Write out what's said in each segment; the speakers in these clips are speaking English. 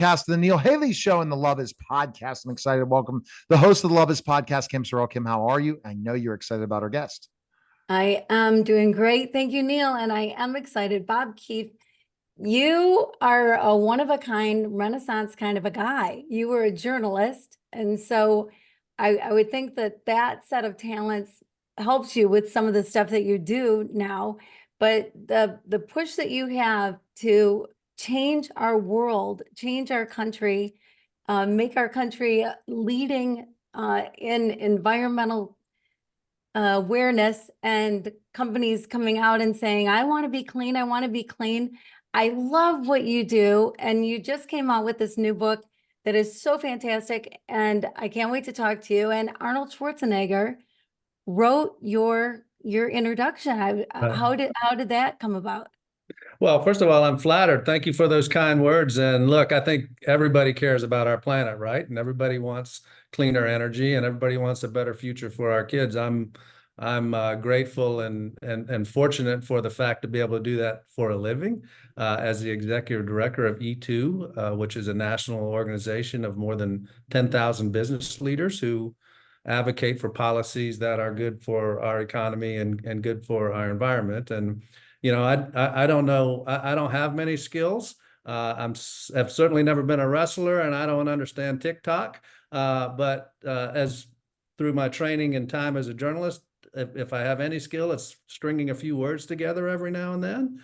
Podcast, the Neil Haley Show, and the Love Is Podcast. I'm excited to welcome the host of the Love Is Podcast, Kim Sorrelle. Kim, how are you? I know you're excited about our guest. I am doing great. Thank you, Neil. And I am excited. Bob Keefe, you are a one-of-a-kind Renaissance kind of a guy. You were a journalist. And so I would think that that set of talents helps you with some of the stuff that you do now. But the push that you have to change our world, change our country, make our country leading in environmental awareness, and companies coming out and saying, I want to be clean. I want to be clean. I love what you do. And you just came out with this new book that is so fantastic. And I can't wait to talk to you. And Arnold Schwarzenegger wrote your introduction. How did that come about? Well, first of all, I'm flattered. Thank you for those kind words. And look, I think everybody cares about our planet, right? And everybody wants cleaner energy, and everybody wants a better future for our kids. I'm grateful and fortunate for the fact to be able to do that for a living as the executive director of E2, which is a national organization of more than 10,000 business leaders who advocate for policies that are good for our economy and good for our environment. And you know, I don't know. I don't have many skills. I've certainly never been a wrestler, and I don't understand TikTok. But as through my training and time as a journalist, if I have any skill, it's stringing a few words together every now and then,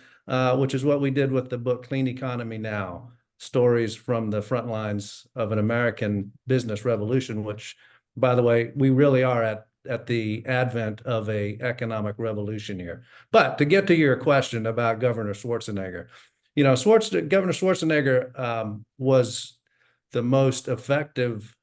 which is what we did with the book Clean Economy Now: Stories from the Front Lines of an American Business Revolution, which, by the way, we really are at the advent of a economic revolution here. But to get to your question about Governor Schwarzenegger, you know, Governor Schwarzenegger was the most effective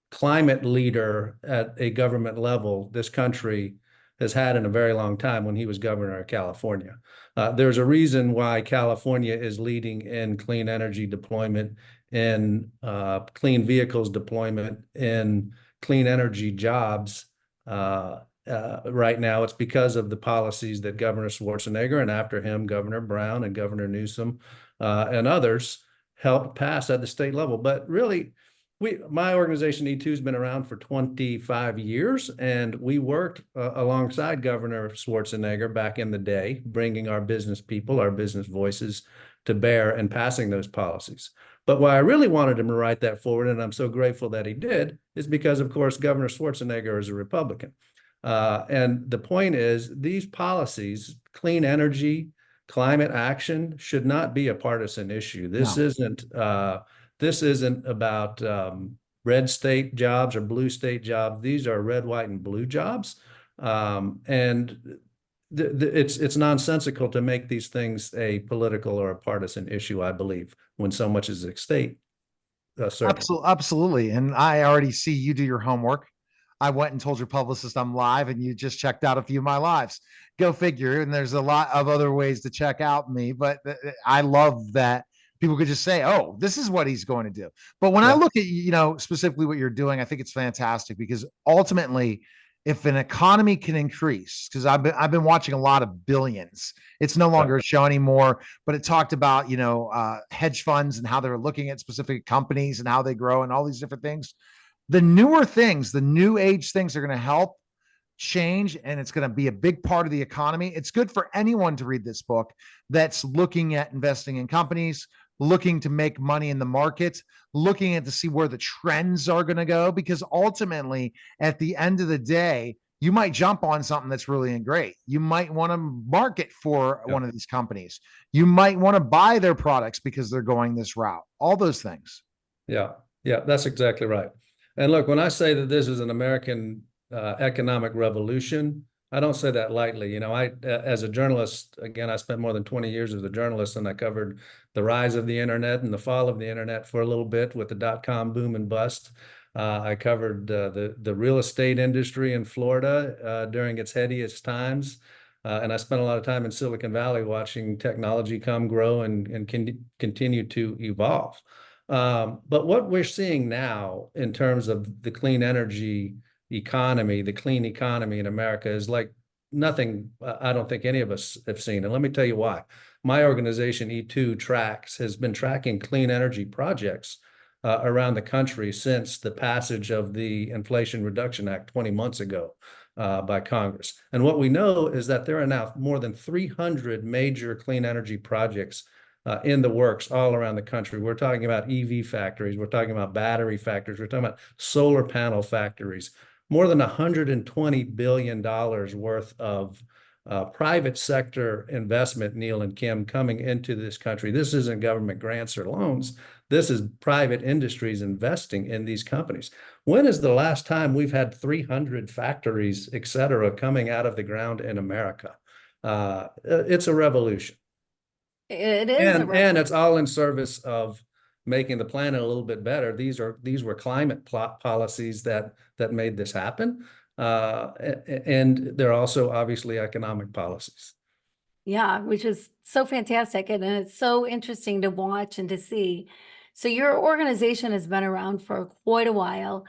climate leader at a government level this country has had in a very long time when he was governor of California. There's a reason why California is leading in clean energy deployment, in clean vehicles deployment, in clean energy jobs right now. It's because of the policies that Governor Schwarzenegger, and after him, Governor Brown and Governor Newsom and others helped pass at the state level. But really, my organization E2 has been around for 25 years, and we worked alongside Governor Schwarzenegger back in the day, bringing our business people, our business voices to bear and passing those policies. But why I really wanted him to write that forward, and I'm so grateful that he did, is because, of course, Governor Schwarzenegger is a Republican. And the point is, these policies, clean energy, climate action, should not be a partisan issue. This isn't about red state jobs or blue state jobs. These are red, white, and blue jobs. And it's nonsensical to make these things a political or a partisan issue, I believe, when so much is at stake. Absolutely. And I already see you do your homework. I went and told your publicist I'm live, and you just checked out a few of my lives. Go figure. And there's a lot of other ways to check out me, but I love that people could just say, oh, this is what he's going to do. But when I look at, you know, specifically what you're doing, I think it's fantastic, because ultimately, if an economy can increase, because I've been watching a lot of Billions. It's no longer a show anymore, but it talked about, you know, hedge funds and how they're looking at specific companies and how they grow and all these different things. The newer things, the new age things are going to help change, and it's going to be a big part of the economy. It's good for anyone to read this book that's looking at investing in companies, looking to make money in the market, looking at to see where the trends are going to go, because ultimately, at the end of the day, you might jump on something that's really great. You might want to market for one of these companies. You might want to buy their products because they're going this route. All those things. Yeah, that's exactly right. And look, when I say that this is an American economic revolution, I don't say that lightly. You know, as a journalist, again, I spent more than 20 years as a journalist, and I covered the rise of the internet and the fall of the internet for a little bit with the dot-com boom and bust. I covered the real estate industry in Florida during its headiest times. And I spent a lot of time in Silicon Valley watching technology grow and continue to evolve. But what we're seeing now in terms of the clean energy economy, the clean economy in America, is like nothing I don't think any of us have seen. And let me tell you why. my organization, E2 has been tracking clean energy projects around the country since the passage of the Inflation Reduction Act 20 months ago by Congress. And what we know is that there are now more than 300 major clean energy projects in the works all around the country. We're talking about EV factories, we're talking about battery factories, we're talking about solar panel factories, more than $120 billion worth of private sector investment, Neil and Kim, coming into this country. This isn't government grants or loans. This is private industries investing in these companies. When is the last time we've had 300 factories, et cetera, coming out of the ground in America? It's a revolution. It is a And it's all in service of making the planet a little bit better. These were climate policies that made this happen. And they're also obviously economic policies. Yeah, which is so fantastic. And it's so interesting to watch and to see. So your organization has been around for quite a while.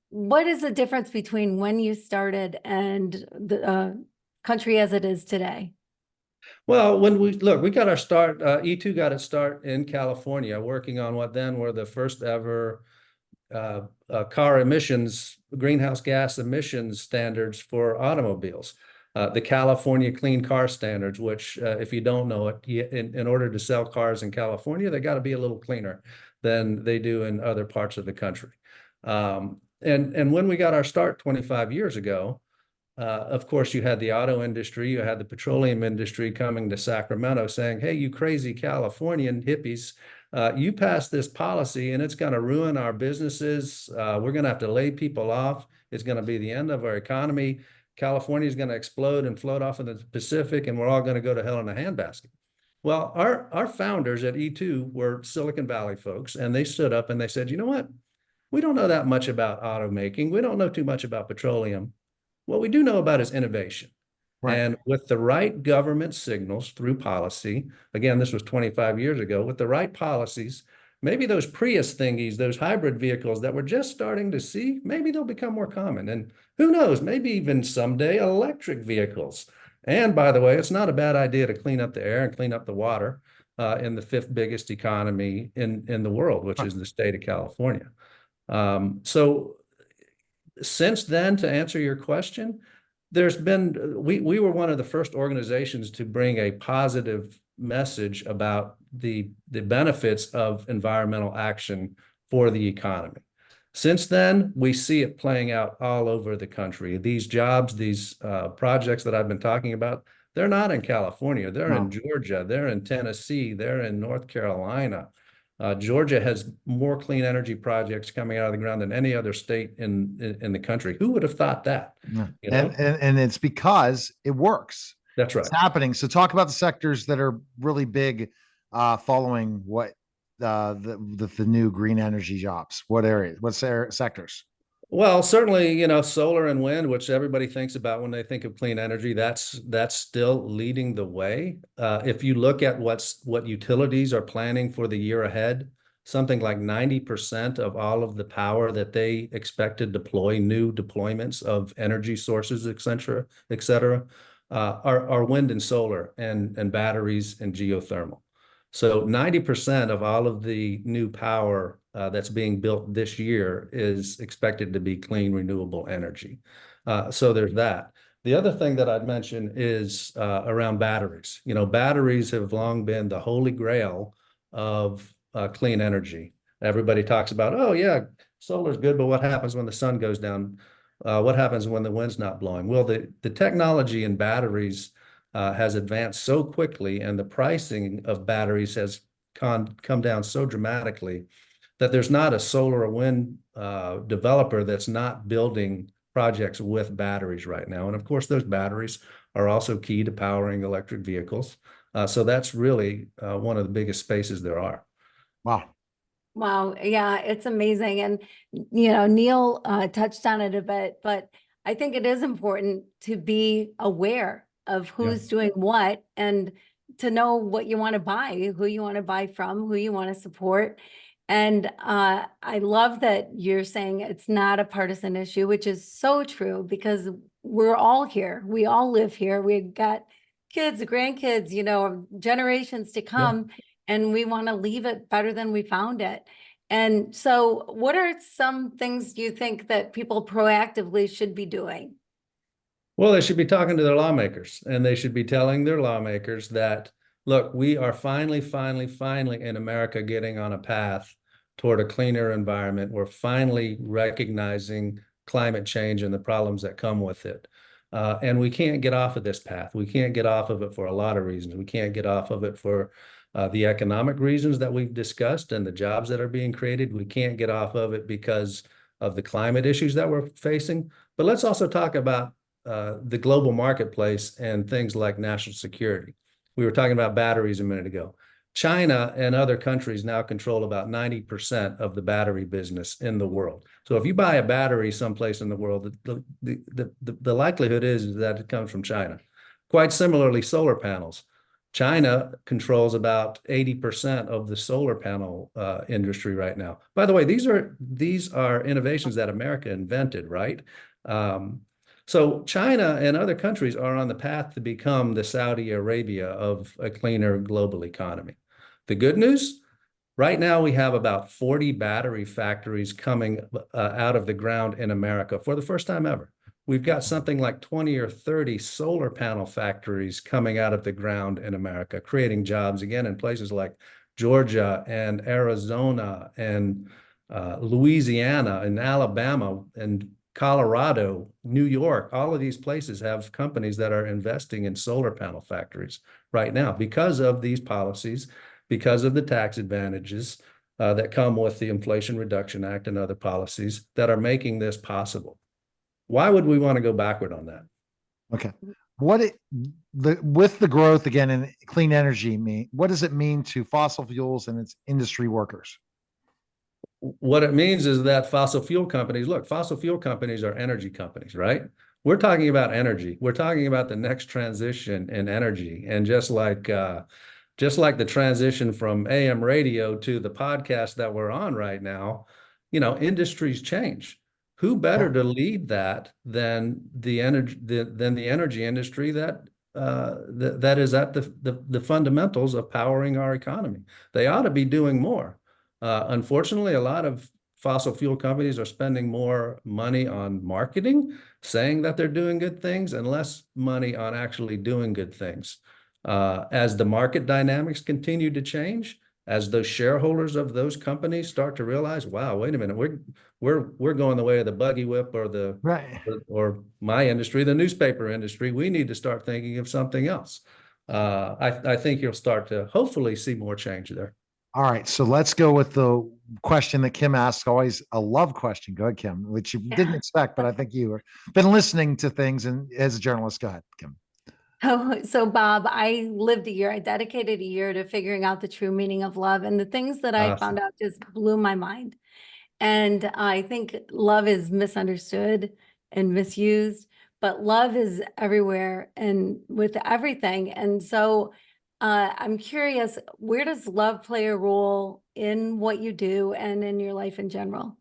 What is the difference between when you started and the country as it is today? Well, when we got our start, E2 got its start in California, working on what then were the first ever car emissions, greenhouse gas emissions standards for automobiles. The California Clean Car Standards, which if you don't know it, in order to sell cars in California, they got to be a little cleaner than they do in other parts of the country. And when we got our start 25 years ago, of course, you had the auto industry, you had the petroleum industry coming to Sacramento saying, hey, you crazy Californian hippies, you passed this policy and it's going to ruin our businesses. We're going to have to lay people off. It's going to be the end of our economy. California is going to explode and float off in the Pacific, and we're all going to go to hell in a handbasket. Well, our founders at E2 were Silicon Valley folks, and they stood up and they said, you know what? We don't know that much about automaking. We don't know too much about petroleum. What we do know about is innovation. Right. And with the right government signals through policy, again, this was 25 years ago, with the right policies, maybe those Prius thingies, those hybrid vehicles that we're just starting to see, maybe they'll become more common. And who knows, maybe even someday electric vehicles. And by the way, it's not a bad idea to clean up the air and clean up the water in the fifth biggest economy in the world, which is the state of California. So since then, to answer your question, we were one of the first organizations to bring a positive message about the benefits of environmental action for the economy. Since then, we see it playing out all over the country. These jobs, these projects that I've been talking about, they're not in California. They're in Georgia. They're in Tennessee. They're in North Carolina. Georgia has more clean energy projects coming out of the ground than any other state in the country. Who would have thought that? Yeah. You know? And it's because it works. That's right. It's happening. So talk about the sectors that are really big, following what the new green energy jobs. What areas? What sectors? Well, certainly, solar and wind, which everybody thinks about when they think of clean energy, that's still leading the way. If you look at what utilities are planning for the year ahead, something like 90% of all of the power that they expect to deploy, new deployments of energy sources, et cetera, are wind and solar and batteries and geothermal. So 90% of all of the new power that's being built this year is expected to be clean, renewable energy. So there's that. The other thing that I'd mention is around batteries. Batteries have long been the holy grail of clean energy. Everybody talks about, oh yeah, solar's good, but what happens when the sun goes down? What happens when the wind's not blowing? Well, the technology in batteries has advanced so quickly, and the pricing of batteries has come down so dramatically that there's not a solar or wind developer that's not building projects with batteries right now. And of course, those batteries are also key to powering electric vehicles. So that's really one of the biggest spaces there are. Wow. Wow. Yeah, it's amazing. And, Neil touched on it a bit, but I think it is important to be aware of who's doing what and to know what you want to buy, who you want to buy from, who you want to support. And I love that you're saying it's not a partisan issue, which is so true because we're all here. We all live here. We've got kids, the grandkids, generations to come, and we want to leave it better than we found it. And so what are some things you think that people proactively should be doing? Well, they should be talking to their lawmakers, and they should be telling their lawmakers that, look, we are finally in America getting on a path toward a cleaner environment. We're finally recognizing climate change and the problems that come with it. And we can't get off of this path. We can't get off of it for a lot of reasons. We can't get off of it for the economic reasons that we've discussed and the jobs that are being created. We can't get off of it because of the climate issues that we're facing. But let's also talk about the global marketplace and things like national security. We were talking about batteries a minute ago. China and other countries now control about 90% of the battery business in the world. So if you buy a battery someplace in the world, the likelihood is that it comes from China. Quite similarly, solar panels. China controls about 80% of the solar panel industry right now. By the way, these are innovations that America invented, right? So China and other countries are on the path to become the Saudi Arabia of a cleaner global economy. The good news, right now we have about 40 battery factories coming out of the ground in America for the first time ever. We've got something like 20 or 30 solar panel factories coming out of the ground in America, creating jobs again in places like Georgia and Arizona and Louisiana and Alabama and Colorado, New York. All of these places have companies that are investing in solar panel factories right now because of these policies, because of the tax advantages that come with the Inflation Reduction Act and other policies that are making this possible. Why would we want to go backward on that? Okay. With the growth again in clean energy, what does it mean to fossil fuels and its industry workers? What it means is that fossil fuel companies are energy companies, right? We're talking about energy. We're talking about the next transition in energy. And just like the transition from AM radio to the podcast that we're on right now, industries change. Who better to lead that than the energy industry that is at the fundamentals of powering our economy? They ought to be doing more. Unfortunately, a lot of fossil fuel companies are spending more money on marketing, saying that they're doing good things, and less money on actually doing good things. As the market dynamics continue to change, as those shareholders of those companies start to realize, wow, wait a minute, we're going the way of the buggy whip or Right. or my industry, the newspaper industry. We need to start thinking of something else. I think you'll start to hopefully see more change there. All right. So let's go with the question that Kim asks, always a love question. Go ahead, Kim, which you didn't expect, but I think you have been listening to things. And as a journalist, go ahead, Kim. So Bob, I lived a year, I dedicated a year to figuring out the true meaning of love. And the things that I found out just blew my mind. And I think love is misunderstood and misused, but love is everywhere and with everything. And so I'm curious, where does love play a role in what you do and in your life in general?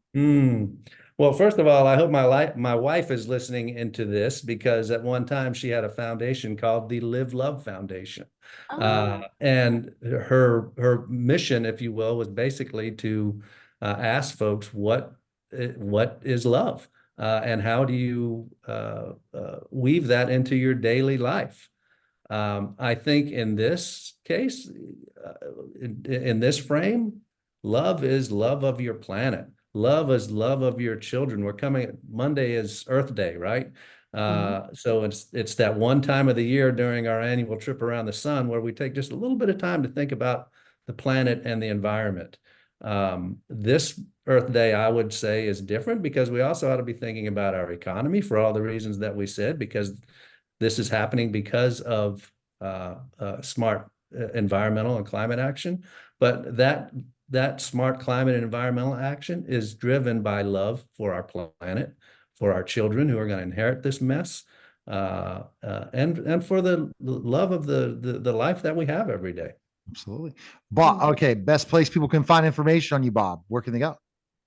Well, first of all, I hope my wife is listening into this, because at one time she had a foundation called the Live Love Foundation. And her mission, if you will, was basically to ask folks what is love, and how do you weave that into your daily life. I think in this case, in this frame, love is love of your planet. Love is love of your children. Monday is Earth Day, right? So it's that one time of the year during our annual trip around the sun where we take just a little bit of time to think about the planet and the environment. This Earth Day, I would say, is different because we also ought to be thinking about our economy for all the reasons that we said, because this is happening because of smart environmental and climate action. But that smart climate and environmental action is driven by love for our planet, for our children who are going to inherit this mess, and for the love of the life that we have every day. Absolutely. Bob, okay, best place people can find information on you, Bob. Where can they go?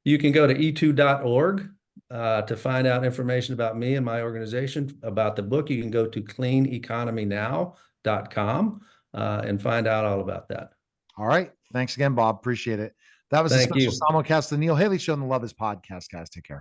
You can go to e2.org to find out information about me and my organization, about the book. You can go to cleaneconomynow.org and find out all about that. All right. Thanks again, Bob. Appreciate it. That was a Thank special you. simulcast of the Neil Haley Show on the Love Is podcast, guys. Take care.